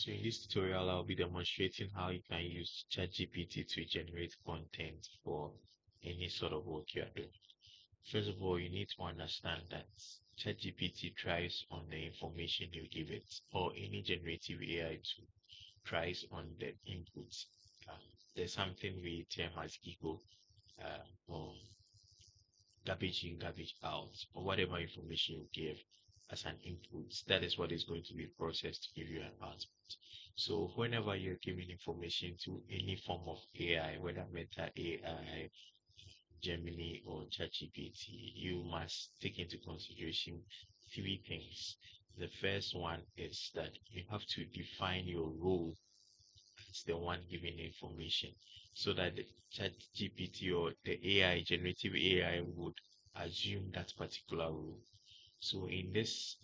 So in this tutorial, I'll be demonstrating how you can use ChatGPT to generate content for any sort of work you are doing. First of all, you need to understand that ChatGPT thrives on the information you give it, or any generative AI tool thrives on the inputs. Um, there's something we term as ego, or garbage in, garbage out, or whatever information you give as an input, that is what is going to be processed to give you an output. So whenever you're giving information to any form of AI, whether Meta AI, Gemini, or ChatGPT, you must take into consideration three things. The first one is that you have to define your role as the one giving the information so that the ChatGPT or the AI, generative AI, would assume that particular role. So in this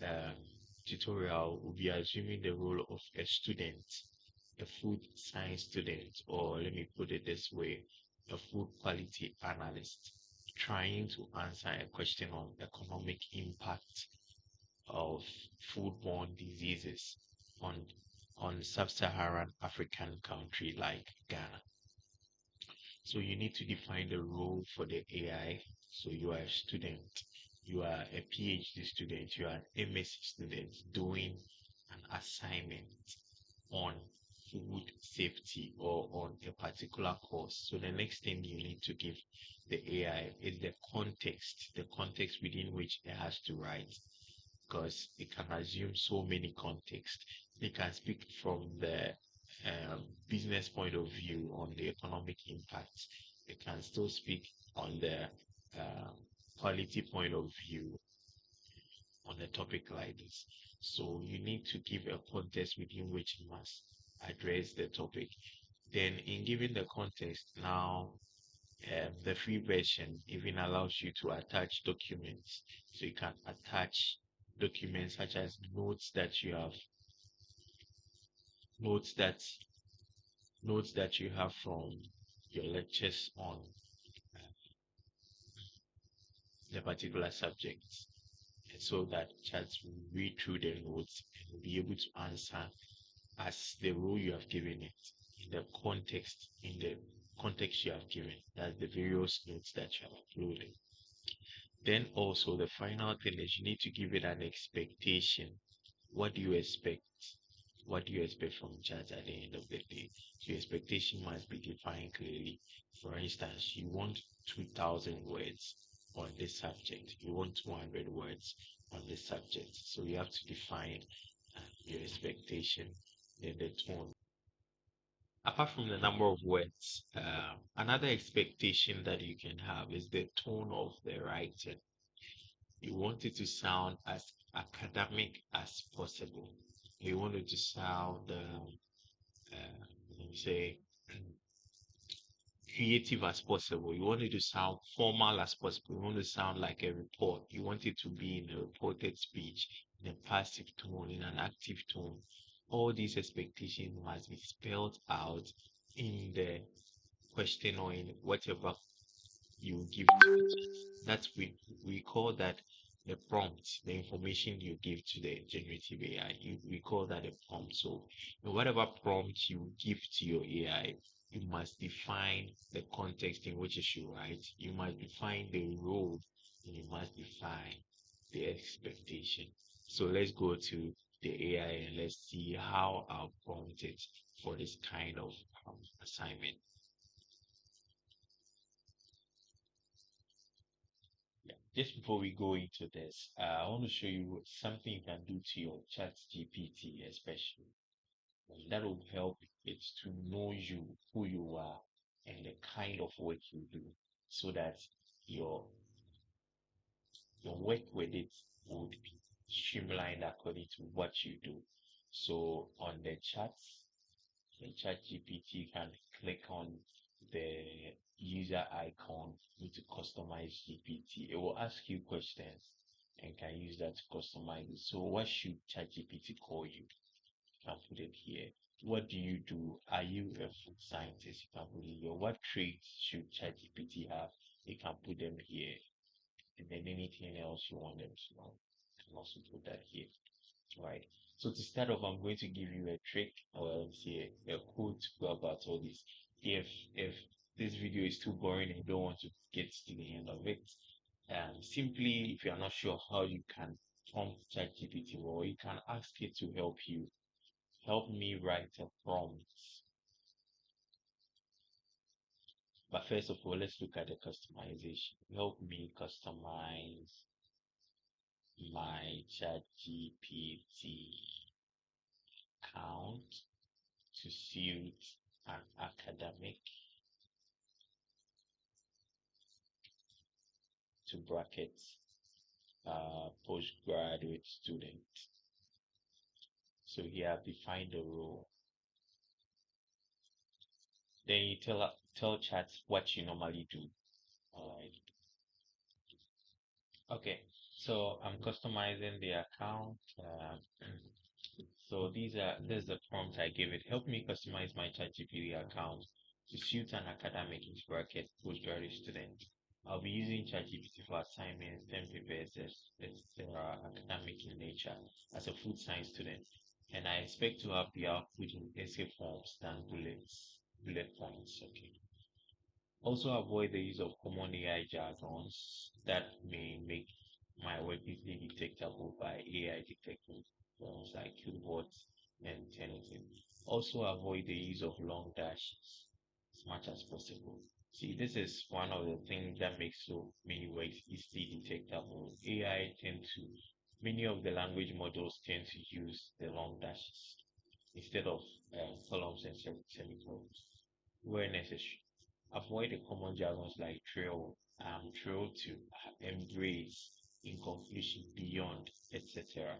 tutorial, we'll be assuming the role of a student, a food science student, or let me put it this way, a food quality analyst, trying to answer a question on economic impact of foodborne diseases on sub-Saharan African country like Ghana. So you need to define the role for the AI. So you are a student, you are a PhD student, you are an MSc student doing an assignment on food safety or on a particular course. So the next thing you need to give the AI is the context within which it has to write, because it can assume so many contexts. It can speak from the business point of view on the economic impact. It can still speak on the uh, quality point of view on a topic like this. So you need to give a context within which you must address the topic. Then, in giving the context, now the free version even allows you to attach documents. So you can attach documents such as notes that notes that you have from your lectures on the particular subject, so that chats will read through the notes and will be able to answer as the role you have given it in the context you have given. That's the various notes that you have uploaded. Then also the final thing is you need to give it an expectation. What do you expect? What do you expect from chat at the end of the day? So your expectation must be defined clearly. For instance, you want 2,000 words on this subject. You want 200 words on this subject. So you have to define your expectation, then the tone. Apart from the number of words, another expectation that you can have is the tone of the writing. You want it to sound as academic as possible. You want it to sound, let me say, creative as possible. You want it to sound formal as possible. You want it to sound like a report. You want it to be in a reported speech, in a passive tone, in an active tone. All these expectations must be spelled out in the question or in whatever you give to it. That's we call that the prompt, the information you give to the generative AI. We call that a prompt. So in whatever prompt you give to your AI, you must define the context in which it should write. You must define the role, and you must define the expectation. So let's go to the AI and let's see how I'll prompt it for this kind of assignment. Yeah. Just before we go into this, I want to show you something you can do to your chat GPT, especially. And that will help it to know you, who you are, and the kind of work you do, so that your work with it would be streamlined according to what you do. So on the chat GPT can click on the user icon to customize GPT. It will ask you questions and can use that to customize it. So what should ChatGPT call you? You can put it here. What do you do? Are you a food scientist? You can put it here. What traits should ChatGPT have? You can put them here. And then anything else you want them to know, you can also put that here. right? So to start off, I'm going to give you a trick or say a code to go about all this. If this video is too boring and you don't want to get to the end of it, simply if you are not sure how you can prompt ChatGPT, or you can ask it to help me write a prompt. But first of all, let's look at the customization. Help me customize my ChatGPT account to suit an academic to brackets postgraduate student. So here I've defined the role. Then you tell chat what you normally do. All right. Okay. So I'm customizing the account. So this is the prompt I gave it. Help me customize my ChatGPT account to suit an academic bracket postgraduate student. I'll be using ChatGPT for assignments, term papers, etc., academic in nature as a food science student. And I expect to have the output in essay forms than bullet points. Okay. Also avoid the use of common AI jargons that may make my work easily detectable by AI detecting forms like keywords and anything. Also avoid the use of long dashes as much as possible. See, this is one of the things that makes so many words easily detectable. Many of the language models tend to use the long dashes instead of columns and semicolons where necessary. Avoid the common jargons like trail to, embrace, in conclusion, beyond, etc.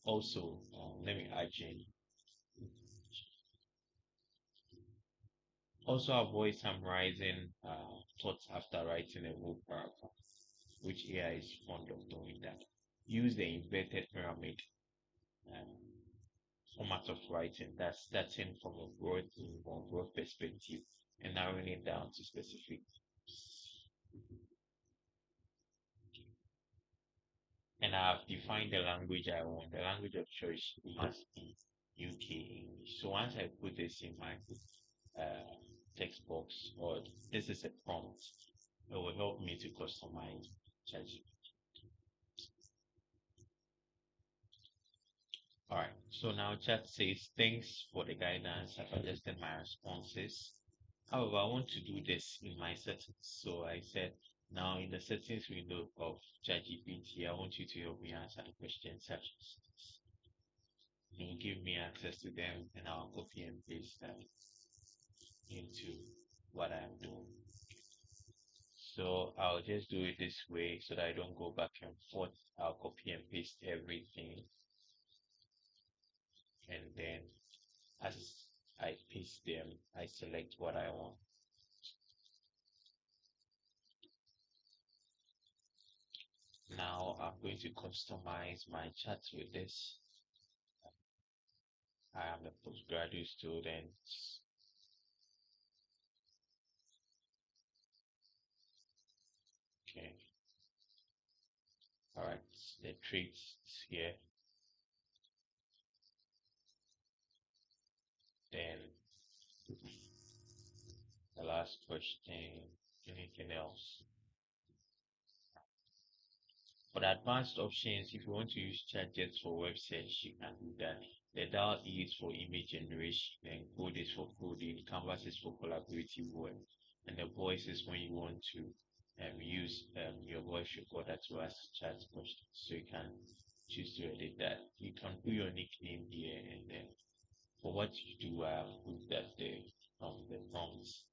Also, let me add in. Also avoid summarizing thoughts after writing a whole paragraph, which AI is fond of doing that. Use the inverted pyramid um, format of writing that's starting from a broad perspective and narrowing it down to specific. And I've defined the language I want. The language of choice must be UK English. So once I put this in my uh, text box, or this is a prompt, it will help me to customize ChatGPT. All right. So now chat says, thanks for the guidance. I've adjusted my responses. However, I want to do this in my settings. So I said, now in the settings window of ChatGPT, I want you to help me answer the questions such as this. You will give me access to them and I'll copy and paste them into what I'm doing. So I'll just do it this way so that I don't go back and forth. I'll copy and paste everything, and then as I paste them, I select what I want. Now I'm going to customize my chat with this. I am a postgraduate student. Okay. All right. The traits here. Then the last question. Anything else? For the advanced options, if you want to use ChatGPT for web search, you can do that. The DAL is for image generation, and code is for coding, Canvas is for collaborative work, and the voice is when you want to use your voice recorder to ask chat questions. So you can choose to edit that. You can put your nickname here, and then for what you do, I have put that the prompts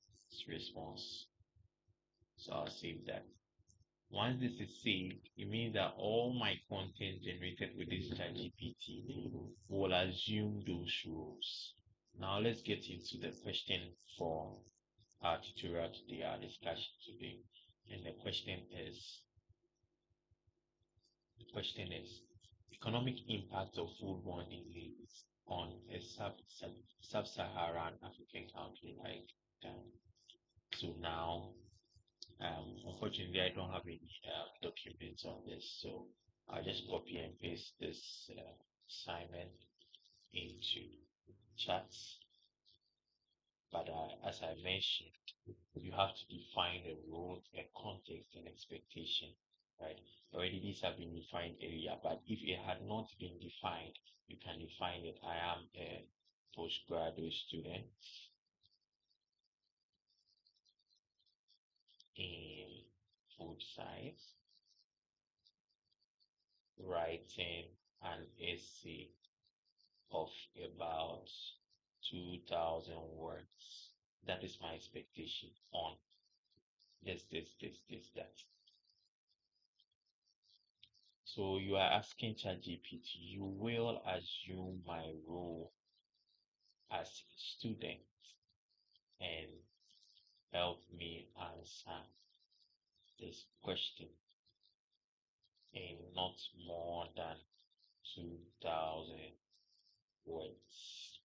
response. So I'll save that. Once this is saved, it means that all my content generated with this ChatGPT will assume those roles. Now let's get into the question for our tutorial today, our discussion today. And the question is economic impact of foodborne disease on a sub-Saharan African country like Ghana. So now unfortunately, I don't have any documents on this, so I'll just copy and paste this. assignment into chats. But as I mentioned, you have to define the role, the context, and expectation, right? Already these have been defined earlier, but if it had not been defined, you can define it. I am a postgraduate student in food science, writing an essay of about 2,000 words. That is my expectation on that. So you are asking ChatGPT, you will assume my role as a student and help me answer this question in not more than 2,000 words.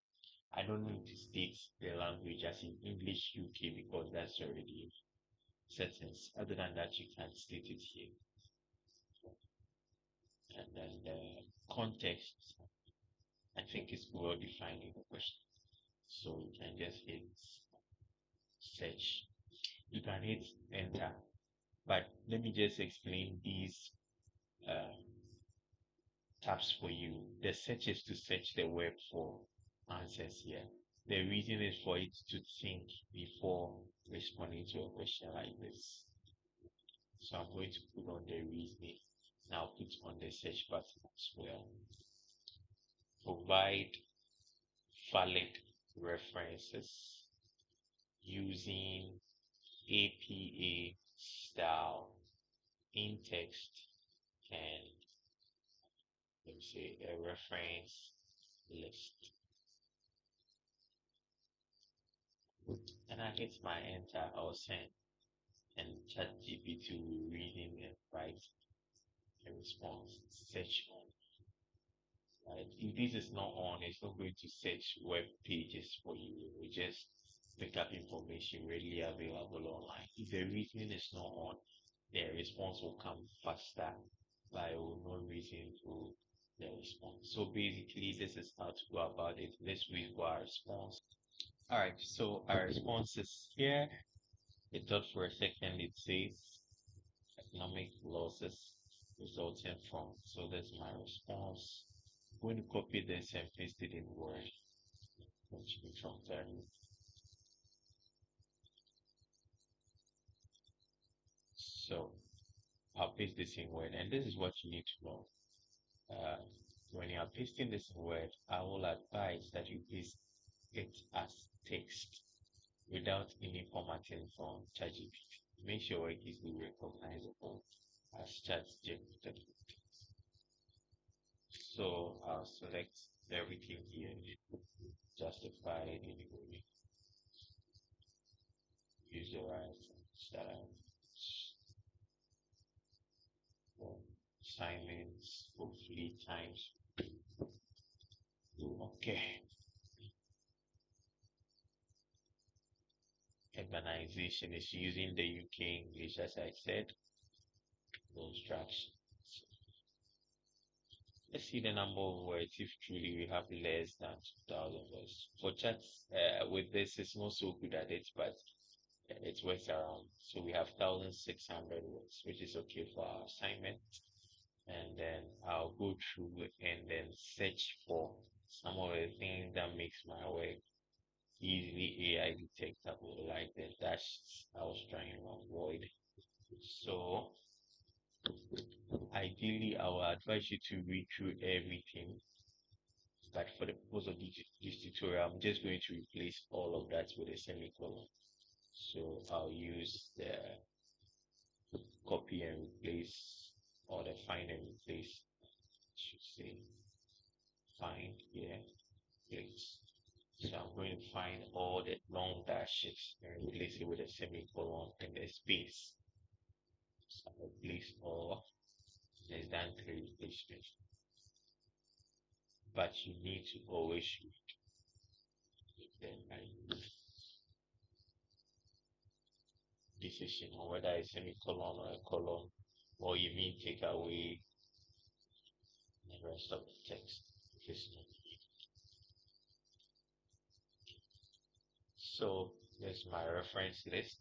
I don't need to state the language as in English UK because that's already sentence. Other than that, you can state it here. And then the context, I think is well defined in the question. So you can just hit search. You can hit enter. But let me just explain these uh, tabs for you. The search is to search the web for answers here. The reason is for it to think before responding to a question like this. So I'm going to put on the reasoning. Now put on the search button as well. Provide valid references using APA style in text and let me say a reference list. And I hit my enter or send and ChatGPT will read in and write a response. Search on. Right? If this is not on, it's not going to search web pages for you. It will just pick up information readily available online. If the reasoning is not on, the response will come faster, but it will not reason to the response. So basically, this is how to go about it. Let's read our response. All right, so our response is here. It thought for a second, it says economic losses resulting from. So that's my response. I'm going to copy this and paste it in Word. From there. So I'll paste this in Word, and this is what you need to know. Uh, when you are pasting this in Word, I will advise that you paste it as text without any formatting from ChatGPT. Make sure it is recognizable as ChatGPT. So I'll select everything here, justify it anyway, user rights, style, assignments, hopefully times. Okay. Organization is using the UK English, as I said, no instructions. Let's see the number of words if truly we have less than 2,000 words. For chats, with this, it's not so good at it, but it works around. So we have 1,600 words, which is okay for our assignment. And then I'll go through and then search for some of the things that makes my work easily AI detectable, like the dashes I was trying to avoid. So ideally, I will advise you to read through everything. But for the purpose of this tutorial, I'm just going to replace all of that with a semicolon. So I'll use the copy and replace or the find and replace. I should say find here, place. So I'm going to find all the long dashes and replace it with a semicolon and a space. So I'll replace all less than 3 replacement. But you need to always then decision on whether it's semicolon or a colon, or you mean take away the rest of the text. This so there's my reference list.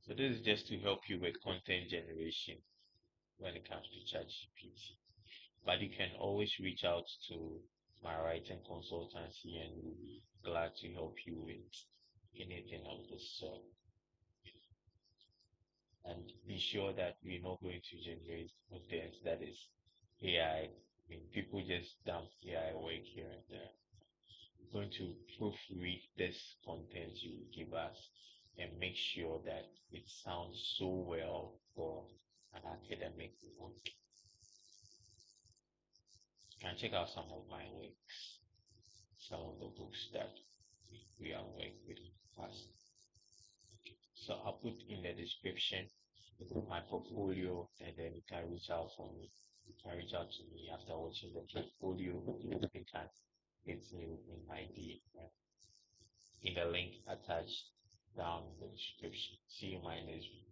So this is just to help you with content generation when it comes to ChatGPT. But you can always reach out to my writing consultancy and we'll be glad to help you with anything of this sort. And be sure that we're not going to generate content that is AI. I mean, people just dump AI work here and there. We're going to proofread this content you give us and make sure that it sounds so well for an academic work. You can check out some of my works, some of the books that we are working with us. So I'll put in the description my portfolio and then you can reach out for me. You can reach out to me after watching the portfolio. You can hit me in my DM in the link attached down in the description. See you in my next video.